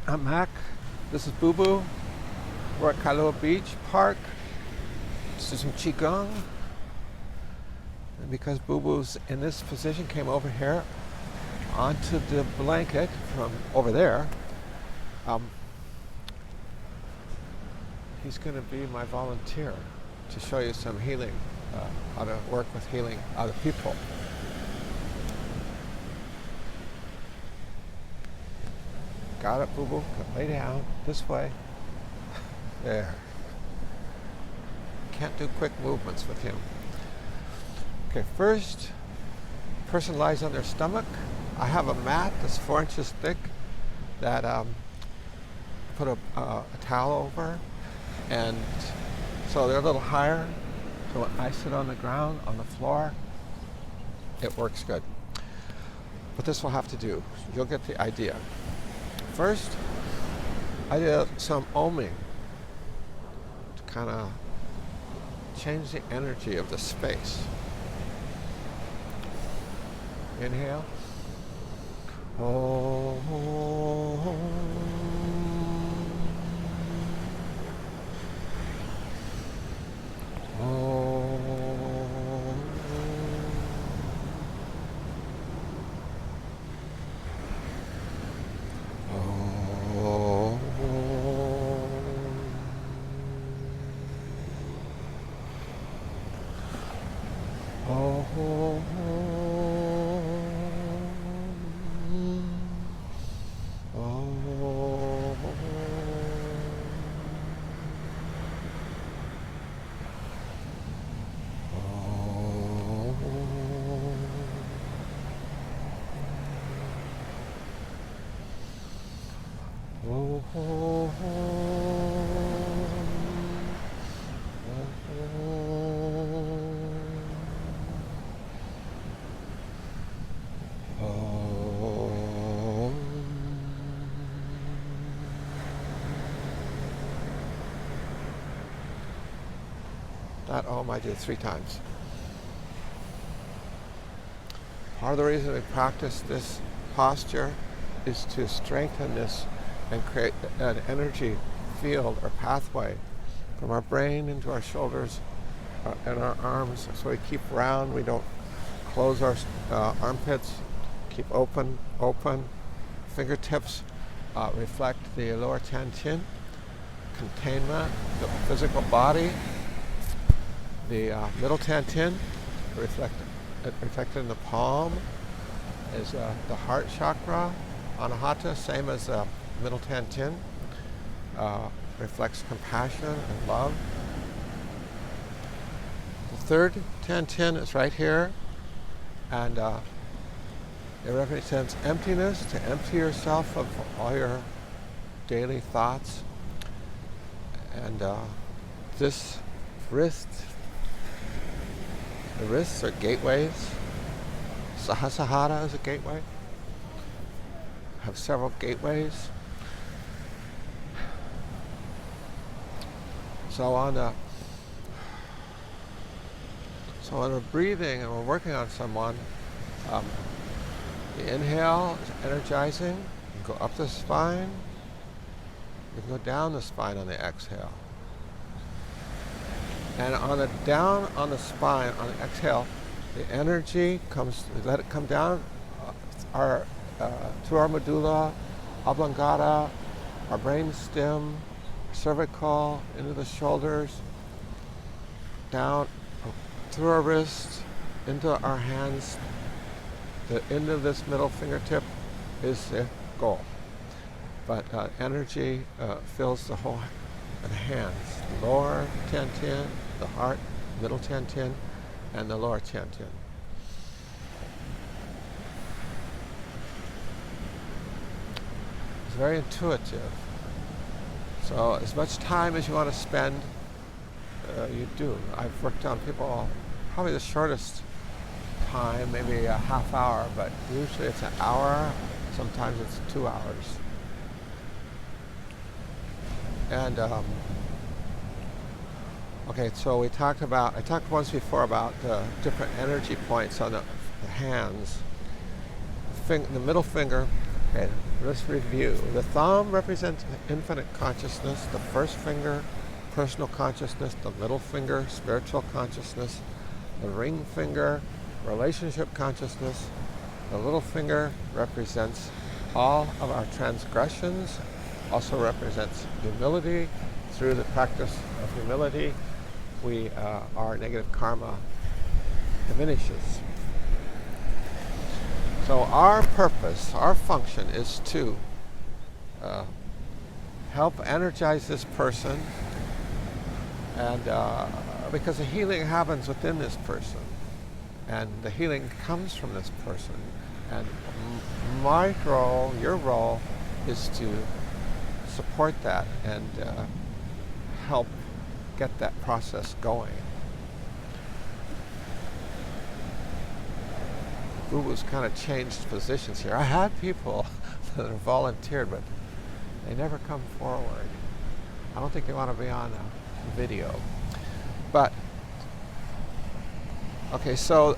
I'm Mac. This is Boo Boo. We're at Kailua Beach Park. Let's do some Qigong. And because Boo Boo's in this position, came over here onto the blanket from over there. He's going to be my volunteer to show you some healing, how to work with healing other people. Got it, Boo Boo. Lay down this way. There. Can't do quick movements with him. Okay, first, person lies on their stomach. I have a mat that's 4 inches thick that put a towel over, and so they're a little higher. So when I sit on the ground, on the floor, it works good. But this will have to do. You'll get the idea. First, I did some oming to kind of change the energy of the space. Inhale. Om. That Om I did 3 times. Part of the reason we practice this posture is to strengthen this and create an energy field or pathway from our brain into our shoulders and our arms, so we keep round, we don't close our armpits, keep open. Fingertips reflect the lower tan-tien, containment, the physical body. The middle tan-tien, reflected in the palm, is the heart-chakra. Anahata, same as middle tan-tien, reflects compassion and love. The third tan-tien is right here, and it represents emptiness, to empty yourself of all your daily thoughts. And this wrist, the wrists are gateways. Sahasrara is a gateway. Have several gateways. So when we're breathing and we're working on someone, the inhale is energizing. You can go up the spine. You can go down the spine on the exhale. And on the down on the spine, on the exhale, the energy comes, let it come down through our medulla oblongata, our brain stem, cervical, into the shoulders, down through our wrists, into our hands. The end of this middle fingertip is the goal. But energy fills the whole of the hands, lower tan-tien, the heart, middle tan-tien, and the lower tan-tien. It's very intuitive. So as much time as you want to spend, you do. I've worked on people probably the shortest time, maybe a half hour, but usually it's an hour, sometimes it's 2 hours. And okay, so I talked once before about the different energy points on the hands. The middle finger Okay, let's review. The thumb represents infinite consciousness, the first finger, personal consciousness, the middle finger, spiritual consciousness, the ring finger, relationship consciousness, the little finger represents all of our transgressions, also represents humility. Through the practice of humility, our negative karma diminishes. So our purpose, our function is to help energize this person, and because the healing happens within this person, and the healing comes from this person. And my role, your role, is to support that and help get that process going. Guru's kind of changed positions here. I had people that have volunteered, but they never come forward. I don't think they want to be on a video. But, okay, so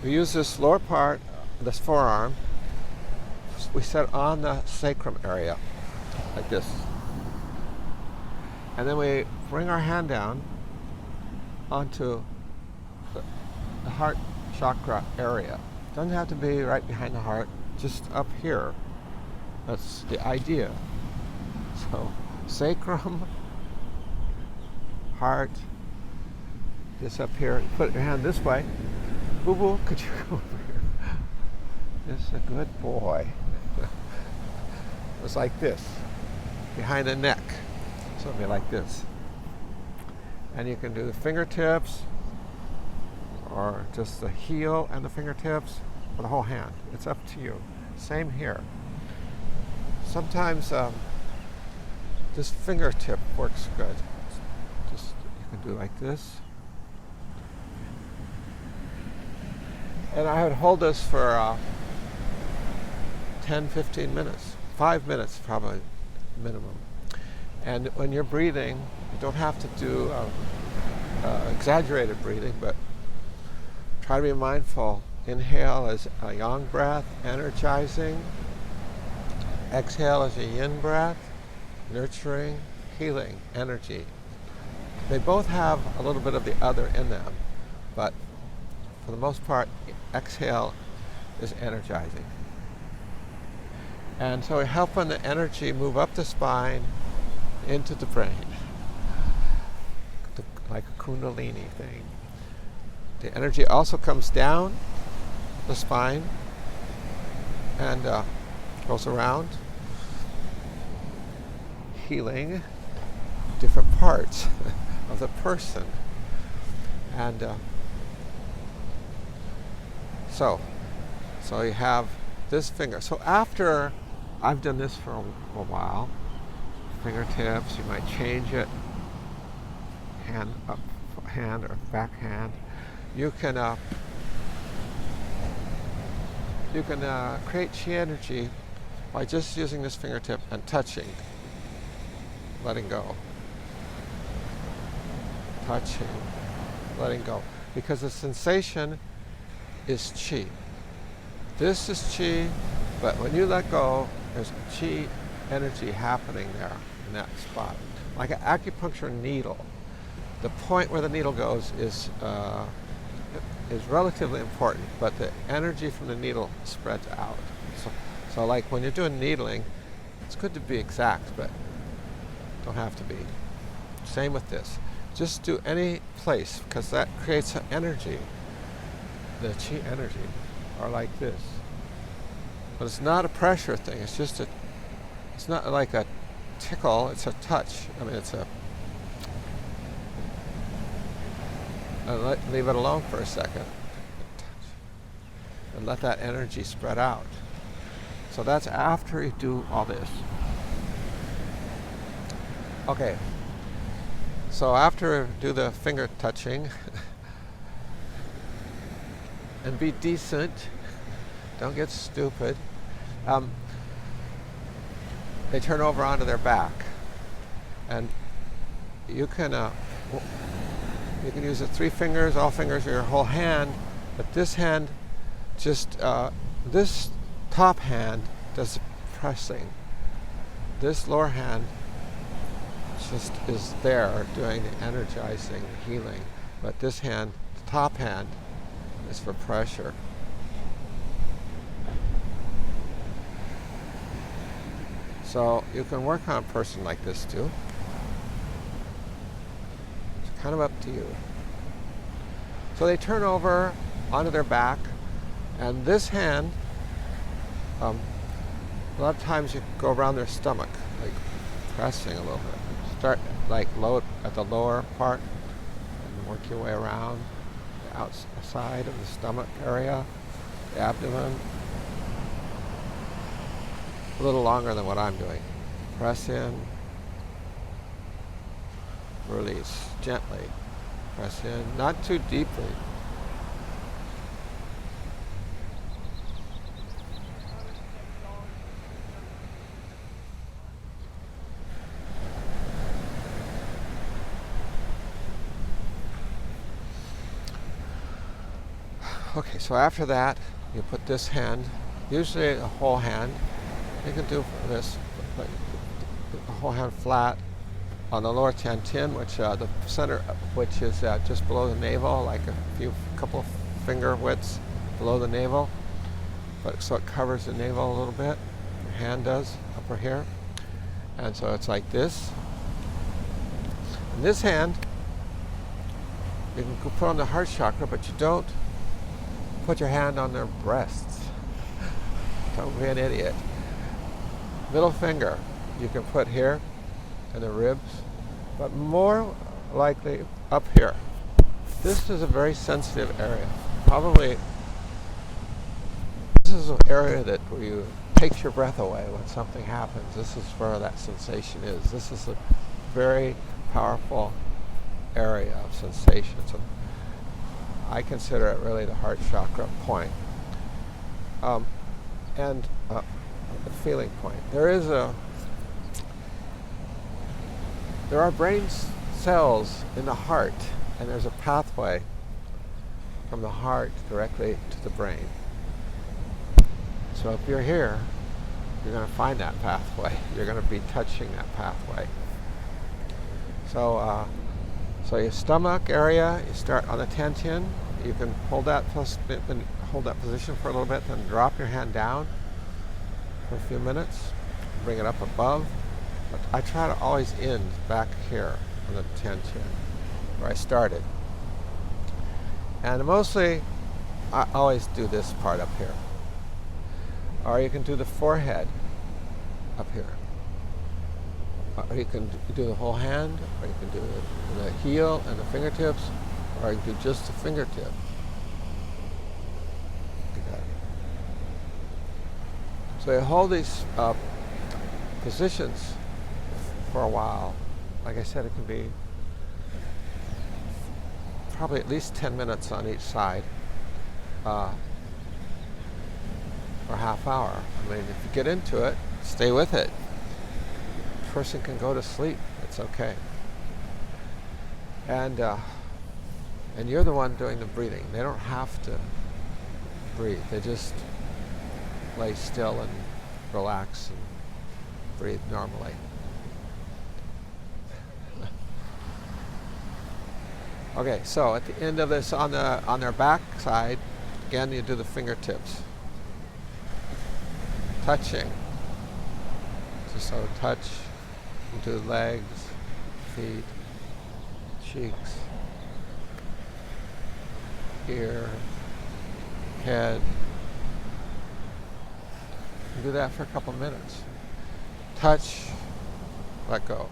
we use this lower part, this forearm, we set on the sacrum area, like this. And then we bring our hand down onto the heart-chakra area. Doesn't have to be right behind the heart, just up here. That's the idea. So, sacrum, heart, just up here. Put your hand this way. Boo-boo, could you come over here? This is a good boy. It's like this, behind the neck. So it'll be like this. And you can do the fingertips, or just the heel and the fingertips, or the whole hand. It's up to you. Same here. Sometimes this fingertip works good. Just, you can do like this. And I would hold this for 10, 15 minutes. 5 minutes probably minimum. And when you're breathing, you don't have to do exaggerated breathing, but try to be mindful. Inhale as a yang breath, energizing. Exhale as a yin breath, nurturing, healing, energy. They both have a little bit of the other in them, but for the most part, exhale is energizing. And so we help when the energy move up the spine into the brain, like a kundalini thing. The energy also comes down the spine and goes around, healing different parts of the person. And so you have this finger. So after I've done this for a while, fingertips, you might change it, hand up, hand or backhand. You can create chi energy by just using this fingertip and touching, letting go, touching, letting go, because the sensation is chi. This is chi, but when you let go, there's chi energy happening there in that spot, like an acupuncture needle. The point where the needle goes is relatively important, but the energy from the needle spreads out. So like when you're doing needling, it's good to be exact, but don't have to be. Same with this. Just do any place, because that creates an energy, the chi energy, or like this. But it's not a pressure thing. It's just it's not like a tickle. It's a touch. I mean, it's a. Leave it alone for a second, and let that energy spread out. So that's after you do all this. Okay. So after do the finger touching, and be decent. Don't get stupid. They turn over onto their back, and you can use the 3 fingers, all fingers, or your whole hand. But this hand, just this top hand does the pressing. This lower hand just is there doing the energizing, healing. But this hand, the top hand, is for pressure. So you can work on a person like this too. It's kind of up to you. So they turn over onto their back, and this hand, a lot of times you go around their stomach, like pressing a little bit. Start like low at the lower part, and work your way around the outside of the stomach area, the abdomen. A little longer than what I'm doing. Press in, release gently. Press in, not too deeply. Okay, so after that, you put this hand, usually a whole hand. You can do this, but the whole hand flat on the lower tan-tien, which the center, which is just below the navel, like a couple of finger widths below the navel. But so it covers the navel a little bit. Your hand does upper here, and so it's like this. And this hand, you can put on the heart chakra, but you don't put your hand on their breasts. Don't be an idiot. Middle finger you can put here in the ribs, but more likely up here. This is a very sensitive area. Probably this is an area that where you takes your breath away when something happens. This is where that sensation is. This is a very powerful area of sensation. So I consider it really the heart chakra point. And the feeling point. There are brain cells in the heart, and there's a pathway from the heart directly to the brain. So if you're here, you're going to find that pathway. You're going to be touching that pathway. So, so your stomach area, you start on the tan-tien. You can hold that position for a little bit, then drop your hand down for a few minutes, bring it up above. But I try to always end back here on the tan-tien, where I started. And mostly, I always do this part up here. Or you can do the forehead up here. Or you can do the whole hand, or you can do the heel and the fingertips, or you can do just the fingertip. So you hold these positions for a while. Like I said, it can be probably at least 10 minutes on each side, or half hour. I mean, if you get into it, stay with it. The person can go to sleep. It's okay. And you're the one doing the breathing. They don't have to breathe. They just lay still and relax and breathe normally. Okay, so at the end of this, on their back side, again you do the fingertips, touching. So touch into legs, feet, cheeks, ear, head. You do that for a couple minutes. Touch, let go.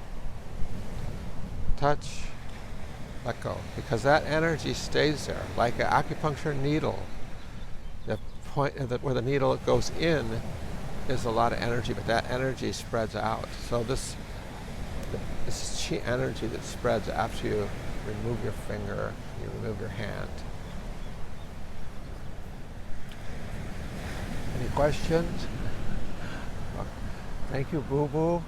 Touch, let go. Because that energy stays there, like an acupuncture needle. The point where the needle goes in is a lot of energy, but that energy spreads out. So this is chi energy that spreads after you remove your finger, you remove your hand. Any questions? Thank you, Boo Boo.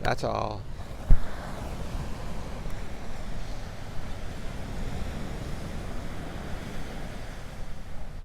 That's all.